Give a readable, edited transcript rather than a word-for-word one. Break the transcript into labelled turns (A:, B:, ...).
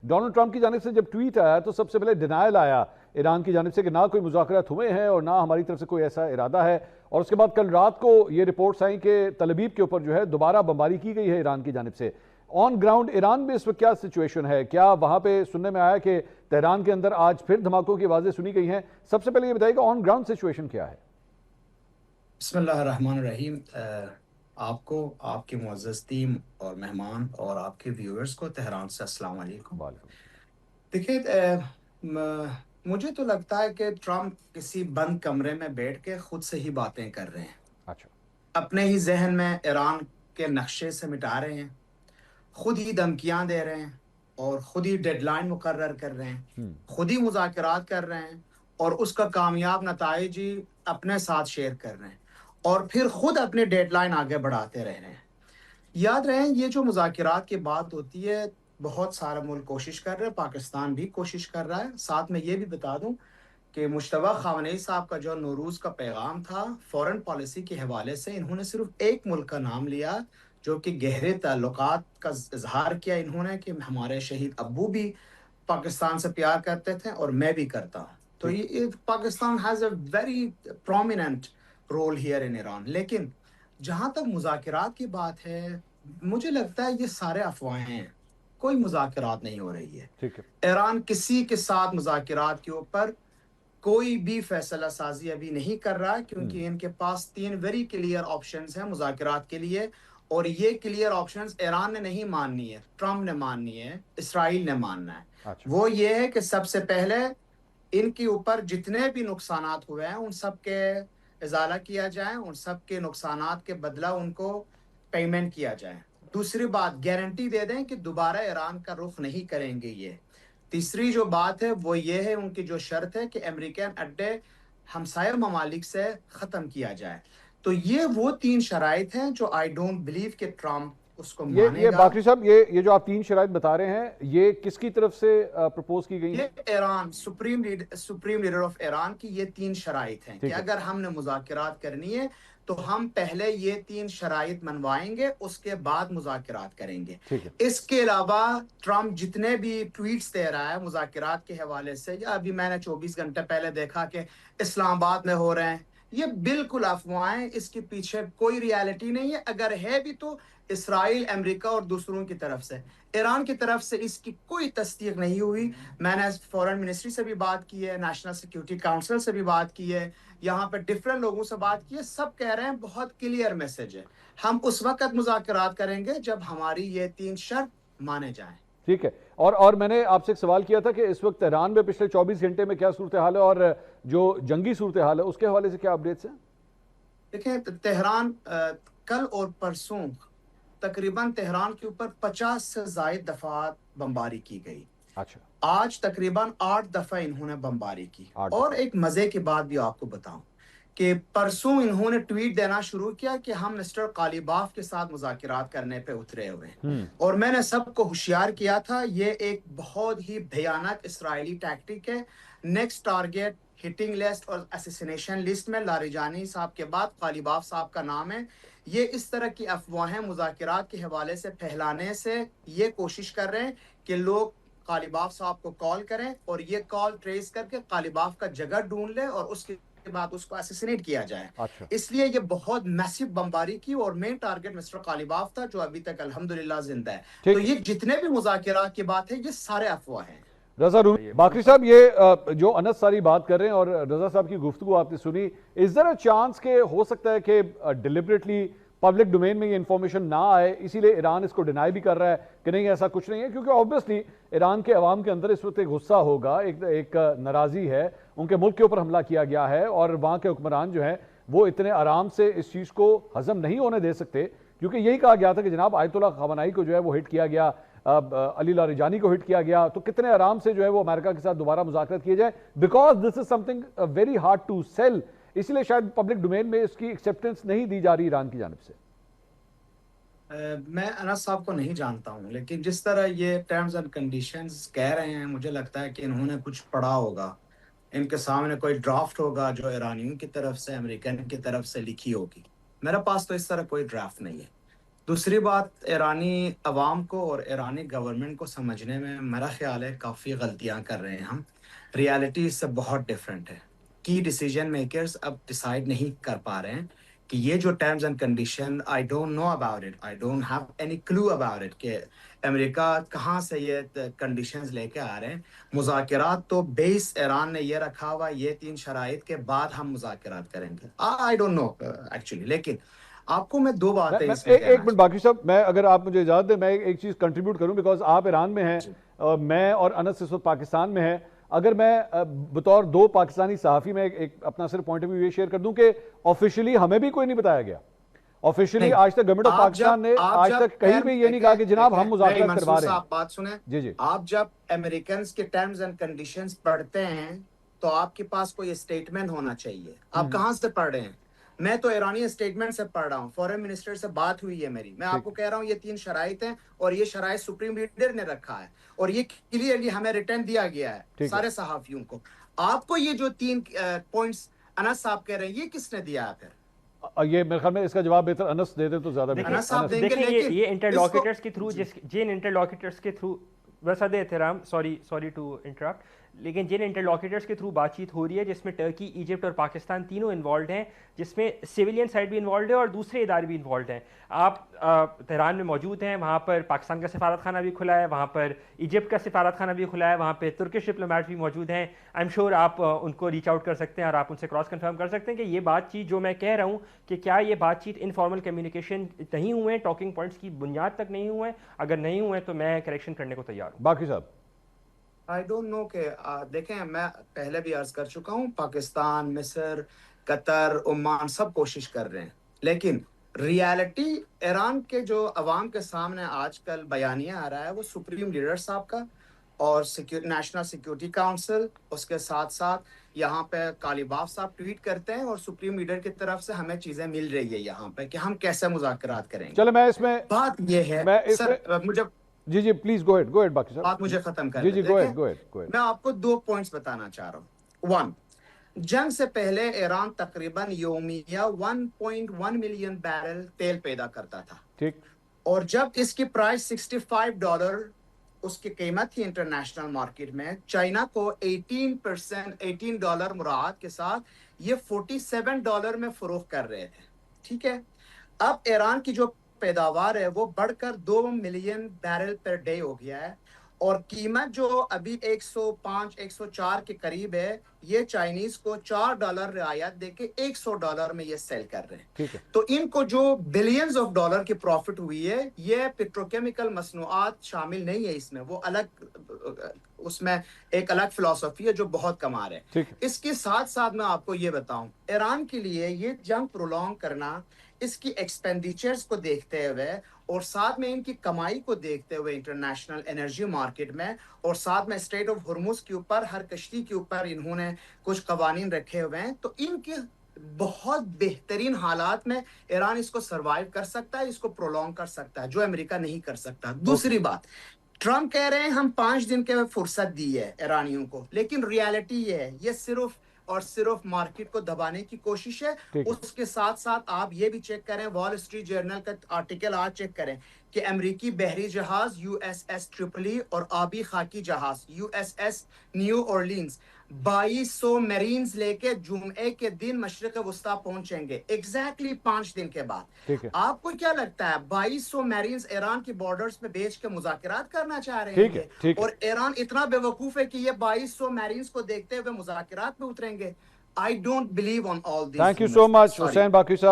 A: Donald Trump کی جانب سے جب ٹویٹ آیا تو سب سے پہلے ڈینائل آیا ایران کی جانب سے کہ نہ کوئی مذاکرات ہوئے ہیں اور نہ ہماری طرف سے کوئی ایسا ارادہ ہے، اور اس کے بعد کل رات کو یہ رپورٹس آئیں کہ تل ابیب کے اوپر جو ہے دوبارہ بمباری کی گئی ہے ایران کی جانب سے۔ آن گراؤنڈ ایران میں اس وقت کیا سچویشن ہے؟ کیا وہاں پہ سننے میں آیا کہ تہران کے اندر آج پھر دھماکوں کی آوازیں سنی گئی ہیں؟ سب سے پہلے یہ بتائیے کہ آن گراؤنڈ سچویشن کیا ہے؟
B: بسم اللہ الرحمن الرحیم۔ آپ کو، آپ کے معزز ٹیم اور مہمان اور آپ کے ویورز کو تہران سے السلام علیکم۔ دیکھیے، مجھے تو لگتا ہے کہ ٹرمپ کسی بند کمرے میں بیٹھ کے خود سے ہی باتیں کر رہے ہیں،
A: اچھا،
B: اپنے ہی ذہن میں ایران کے نقشے سے مٹا رہے ہیں، خود ہی دھمکیاں دے رہے ہیں اور خود ہی ڈیڈ لائن مقرر کر رہے ہیں، خود ہی مذاکرات کر رہے ہیں اور اس کا کامیاب نتائج ہی اپنے ساتھ شیئر کر رہے ہیں اور پھر خود اپنے ڈیڈ لائن آگے بڑھاتے رہ رہے ہیں۔ یاد رہیں، یہ جو مذاکرات کی بات ہوتی ہے، بہت سارا ملک کوشش کر رہے ہیں، پاکستان بھی کوشش کر رہا ہے۔ ساتھ میں یہ بھی بتا دوں کہ مجتبیٰ خامنئی صاحب کا جو نوروز کا پیغام تھا فورن پالیسی کے حوالے سے، انہوں نے صرف ایک ملک کا نام لیا جو کہ گہرے تعلقات کا اظہار کیا انہوں نے کہ ہمارے شہید ابو بھی پاکستان سے پیار کرتے تھے اور میں بھی کرتا ہوں۔ تو یہ Pakistan has a very prominent role here in Iran. لیکن جہاں تک مذاکرات کی بات ہے، مجھے لگتا ہے یہ سارے افواہیں ہیں، کوئی مذاکرات نہیں ہو رہی ہے۔ ایران کسی کے ساتھ مذاکرات کے اوپر کوئی بھی فیصلہ سازی ابھی نہیں کر رہا ہے، کیونکہ ان کے پاس 3 ویری کلیئر آپشنز ہیں مذاکرات کے لیے، اور یہ کلیئر آپشنز ایران نے نہیں ماننی ہے، ٹرمپ نے ماننی ہے، اسرائیل نے ماننا ہے۔ وہ یہ ہے کہ سب سے پہلے ان کے اوپر جتنے بھی نقصانات ہوئے ہیں ان سب کے ازالہ کیا جائے، ان سب کے نقصانات کے بدلہ ان کو پیمنٹ کیا جائے۔ دوسری بات، گارنٹی دے دیں کہ دوبارہ ایران کا رخ نہیں کریں گے یہ۔ تیسری جو بات ہے وہ یہ ہے، ان کی جو شرط ہے کہ امریکن اڈے ہمسایہ ممالک سے ختم کیا جائے۔ تو یہ وہ 3 شرائط ہیں جو آئی ڈونٹ بلیو کہ ٹرمپ اس کو مانے
A: یہ
B: گا۔
A: باقری صاحب، یہ جو آپ 3 شرائط بتا رہے ہیں، یہ کس کی طرف سے پرپوز کی گئی ہیں؟
B: یہ Iran supreme leader of Iran کی یہ 3 شرائط ہیں کہ اگر ہم نے مذاکرات کرنی ہے تو ہم پہلے یہ 3 شرائط منوائیں گے، اس کے بعد مذاکرات کریں گے۔ اس کے علاوہ ٹرمپ جتنے بھی ٹویٹس دے رہا ہے مذاکرات کے حوالے سے، یا ابھی میں نے 24 گھنٹے پہلے دیکھا کہ اسلام آباد میں ہو رہے ہیں، یہ بالکل افواہیں، اس کے پیچھے کوئی ریالٹی نہیں ہے۔ اگر ہے بھی تو اسرائیل، امریکہ اور دوسروں کی طرف سے، ایران کی طرف سے اس کی کوئی تصدیق نہیں ہوئی۔ میں نے فورن منسٹری سے بھی بات کی ہے، نیشنل سیکیورٹی کاؤنسل سے بھی بات کی ہے، یہاں پہ ڈفرینٹ لوگوں سے بات کی ہے، سب کہہ رہے ہیں بہت کلیئر میسج ہے، ہم اس وقت مذاکرات کریں گے جب ہماری یہ 3 شرط مانے جائیں۔
A: ٹھیک ہے، اور میں نے آپ سے ایک سوال کیا تھا کہ اس وقت تہران میں پچھلے 24 گھنٹے میں کیا صورتحال ہے، اور جو جنگی صورتحال ہے اس کے حوالے سے کیا اپڈیٹس ہیں؟
B: دیکھیں، تہران کل اور پرسوں تقریباً تہران کے اوپر 50 سے زائد دفعات بمباری کی گئی۔
A: اچھا،
B: آج تقریباً 8 دفعہ انہوں نے بمباری کی۔ اور ایک مزے کی بات بھی آپ کو بتاؤں کہ پرسوں انہوں نے ٹویٹ دینا شروع کیا کہ ہم مسٹر قالیباف کے ساتھ مذاکرات کرنے پہ اترے ہوئے ہیں، اور میں نے سب کو ہوشیار کیا تھا یہ ایک بہت ہی بھیانک اسرائیلی ٹیکٹک ہے۔ نیکسٹ ٹارگیٹ ہٹنگ لسٹ اور اسیسینیشن لسٹ میں لاریجانی صاحب کے بعد قالیباف صاحب کا نام ہے۔ یہ اس طرح کی افواہیں مذاکرات کے حوالے سے پھیلانے سے یہ کوشش کر رہے ہیں کہ لوگ قالیباف صاحب کو کال کریں اور یہ کال ٹریس کر کے قالیباف کا جگہ ڈھونڈ لیں اور اس کے بعد اس کو اسیسینیٹ کیا جائے۔ اس لیے یہ بہت میسیو بمباری کی، اور مین ٹارگٹ مسٹر قالیباف تھا جو ابھی تک الحمدللہ زندہ ہے۔ تو یہ جتنے بھی مذاکرات کی بات ہے یہ سارے افواہ ہیں۔
A: رضا رومی، باقری صاحب، یہ جو انس ساری بات کر رہے ہیں اور رضا صاحب کی گفتگو آپ نے سنی، از دیر اے چانس کہ ہو سکتا ہے کہ ڈیلیبریٹلی پبلک ڈومین میں یہ انفارمیشن نہ آئے، اسی لیے ایران اس کو ڈینائی بھی کر رہا ہے کہ نہیں ایسا کچھ نہیں ہے؟ کیونکہ آبویسلی ایران کے عوام کے اندر اس وقت ایک غصہ ہوگا، ایک ناراضی ہے، ان کے ملک کے اوپر حملہ کیا گیا ہے، اور وہاں کے حکمران جو ہیں وہ اتنے آرام سے اس چیز کو ہضم نہیں ہونے دے سکتے، کیونکہ یہی کہا گیا تھا کہ جناب آیت اللہ خامنائی کو جو ہے وہ ہٹ کیا گیا، علی لاریجانی کو ہٹ کیا گیا، تو کتنے آرام سے جو ہے وہ امریکہ کے ساتھ دوبارہ مذاکرات کیے جائیں، because this is something very hard to sell, اس لیے شاید پبلک ڈومین میں اس کی ایکسیپٹنس نہیں دی جا رہی ایران کی جانب سے۔
B: میں انس صاحب کو نہیں جانتا ہوں، لیکن جس طرح یہ ٹرمز اینڈ کنڈیشنز کہہ رہے ہیں، مجھے لگتا ہے کہ انہوں نے کچھ پڑھا ہوگا، ان کے سامنے کوئی ڈرافٹ ہوگا جو ایرانیوں کی طرف سے، امریکن کی طرف سے لکھی ہوگی۔ میرے پاس تو اس طرح کوئی ڈرافٹ نہیں ہے۔ دوسری بات ایرانی عوام کو اور ایرانی گورنمنٹ کو سمجھنے میں میرا خیال ہے کافی غلطیاں کر رہے ہیں ہم. ریالٹی اس سے بہت ڈفرینٹ ہے. کی ڈیسیجن میکرز اب ڈیسائیڈ نہیں کر پا رہے ہیں کہ یہ جو terms and condition I don't know about it, I don't have any clue about it کہ امریکہ کہاں سے یہ کنڈیشنز لے کے آ رہے ہیں. مذاکرات تو بیس ایران نے یہ رکھا ہوا, یہ 3 شرائط کے بعد ہم مذاکرات کریں گے. آئی ڈونٹ نو ایکچولی, لیکن آپ کو میں 2 باتیں اس میں
A: ایک منٹ باقی صاحب, میں اگر آپ مجھے اجازت دیں میں ایک چیز کنٹریبیوٹ کروں, بیکاز آپ ایران میں ہیں, میں اور انس اس وقت پاکستان میں ہیں. اگر میں بطور 2 پاکستانی صحافی میں ایک اپنا صرف پوائنٹ آف ویو یہ شیئر کر دوں کہ آفیشلی ہمیں بھی کوئی نہیں بتایا گیا. آفیشلی آج تک گورنمنٹ آف پاکستان نے آج تک کہیں بھی یہ نہیں کہا کہ جناب ہم مذاکرات کروا رہے ہیں.
B: آپ بات سنیں,
A: جی
B: آپ جب امریکنز کے ٹرمز اینڈ کنڈیشنز پڑھتے ہیں تو آپ کے پاس کوئی اسٹیٹمنٹ ہونا چاہیے. آپ کہاں سے پڑھ رہے ہیں؟ میں تو ایرانی اسٹیٹمنٹ سے پڑھ رہا ہوں, فورن منسٹر سے بات ہوئی ہے میری. میں آپ کو کہہ رہا ہوں یہ 3 شرائط ہیں اور یہ شرائط سپریم لیڈر نے رکھا ہے اور یہ کلیئرلی ہمیں ریٹرن دیا گیا ہے سارے صحافیوں کو. آپ کو یہ جو 3 پوائنٹس انس صاحب کہہ رہے ہیں یہ کس نے دیا ہے پھر؟
A: یہ میرے خیال میں اس کا جواب بہتر انس دے دیں تو زیادہ بہتر.
C: دیکھیں یہ انٹرلوکیٹرز کے تھرو, جن انٹرلوکیٹرز کے تھرو بصد احترام, سوری ٹو انٹرپٹ, لیکن جن انٹرلوکیٹرز کے تھرو بات چیت ہو رہی ہے جس میں ٹرکی, ایجپٹ اور پاکستان تینوں انوالوڈ ہیں, جس میں سویلین سائڈ بھی انوالوڈ ہے اور دوسرے ادارے بھی انوالوڈ ہیں. آپ تہران میں موجود ہیں, وہاں پر پاکستان کا سفارت خانہ بھی کھلا ہے, وہاں پر ایجپٹ کا سفارت خانہ بھی کھلا ہے, وہاں پہ ترکش ڈپلومیٹ بھی موجود ہیں. آئی ایم شیور آپ ان کو ریچ آؤٹ کر سکتے ہیں اور آپ ان سے کراس کنفرم کر سکتے ہیں کہ یہ بات چیت جو میں کہہ رہا ہوں کہ کیا یہ بات چیت انفارمل کمیونیکیشن نہیں ہوئے ہیں, ٹاکنگ پوائنٹس کی بنیاد تک نہیں ہوئے ہیں. اگر نہیں ہوئے تو میں کریکشن کرنے کو تیار ہوں.
A: باقی صاحب
B: آئی ڈونٹ نو کہ دیکھیں, میں پہلے بھی عرض کر چکا ہوں, پاکستان, مصر, قطر, عمان سب کوشش کر رہے ہیں, لیکن ریالٹی ایران کے جو عوام کے سامنے آج کل بیانیہ آ رہا ہے وہ سپریم لیڈر صاحب کا اور نیشنل سیکیورٹی کاؤنسل, اس کے ساتھ ساتھ یہاں پہ قالیباف صاحب ٹویٹ کرتے ہیں اور سپریم لیڈر کی طرف سے ہمیں چیزیں مل رہی ہے یہاں پہ کہ ہم کیسے مذاکرات کریں گے.
A: چلو میں اس میں
B: بات یہ ہے سر, مجھے
A: جی پلیز گو ایڈ باقی صاحب,
B: بات مجھے ختم کر
A: جی گو ایڈ.
B: میں آپ کو 2 پوائنٹس بتانا چاہ رہا ہوں. 1, جنگ سے پہلے ایران تقریباً یومیہ 1.1 ملین بیرل تیل پیدا کرتا تھا,
A: ٹھیک,
B: اور جب اس کی پرائس $65 اس کی قیمت تھی انٹرنیشنل مارکیٹ میں, چائنا کو 18% مراعات کے ساتھ یہ $47 میں فروخت کر رہے تھے. ٹھیک ہے, اب ایران کی جو پیداوار ہے وہ بڑھ کر 2 ملین بیرل پر ڈے ہو گیا ہے, اور قیمت جو ابھی 105-104 کے قریب ہے, یہ چائنیز کو $4 رعایت دے کے $100 میں یہ سیل کر رہے ہیں. تو ان کو جو بلینز آف ڈالر کی پروفٹ ہوئی ہے, یہ پیٹروکیمیکل مصنوعات شامل نہیں ہے اس میں, وہ الگ, اس میں ایک الگ فلسفی ہے جو بہت کما رہے ہیں. اس کے ساتھ ساتھ میں آپ کو یہ بتاؤں, ایران کے لیے یہ جنگ پرولونگ کرنا, اس کی ایکسپینڈیچرز کو دیکھتے ہوئے اور ساتھ میں ان کی کمائی کو دیکھتے ہوئے انٹرنیشنل انرجی مارکیٹ میں, اور ساتھ میں اسٹریٹ آف ہرمز کے اوپر ہر کشتی کے اوپر انہوں نے کچھ قوانین رکھے ہوئے ہیں, تو ان کے بہت بہترین حالات میں ایران اس کو سروائیو کر سکتا ہے, اس کو پرولونگ کر سکتا ہے, جو امریکہ نہیں کر سکتا. دوسری بات, ٹرمپ کہہ رہے ہیں ہم 5 دن کے فرصت دی ہے ایرانیوں کو, لیکن ریالٹی یہ ہے یہ صرف اور صرف مارکیٹ کو دبانے کی کوشش ہے. اس کے ساتھ ساتھ آپ یہ بھی چیک کریں, وال اسٹریٹ جرنل کا آرٹیکل آج چیک کریں کہ امریکی بحری جہاز USS ٹرپلی اور آبی خاکی جہاز USS نیو اورلینز 2200 میرینز لے کے جمعے کے دن مشرق وسطیٰ پہنچیں گے, ایگزیکٹلی 5 دن کے بعد. آپ کو کیا لگتا ہے 2200 میرینز ایران کی بارڈرز پہ بیچ کے مذاکرات کرنا چاہ رہے ہیں؟ اور ایران اتنا بے وقوف ہے کہ یہ 2200 میرینز کو دیکھتے ہوئے مذاکرات میں اتریں گے. I don't believe on all these.
A: Thank you so much, Hussain Baqi sahab.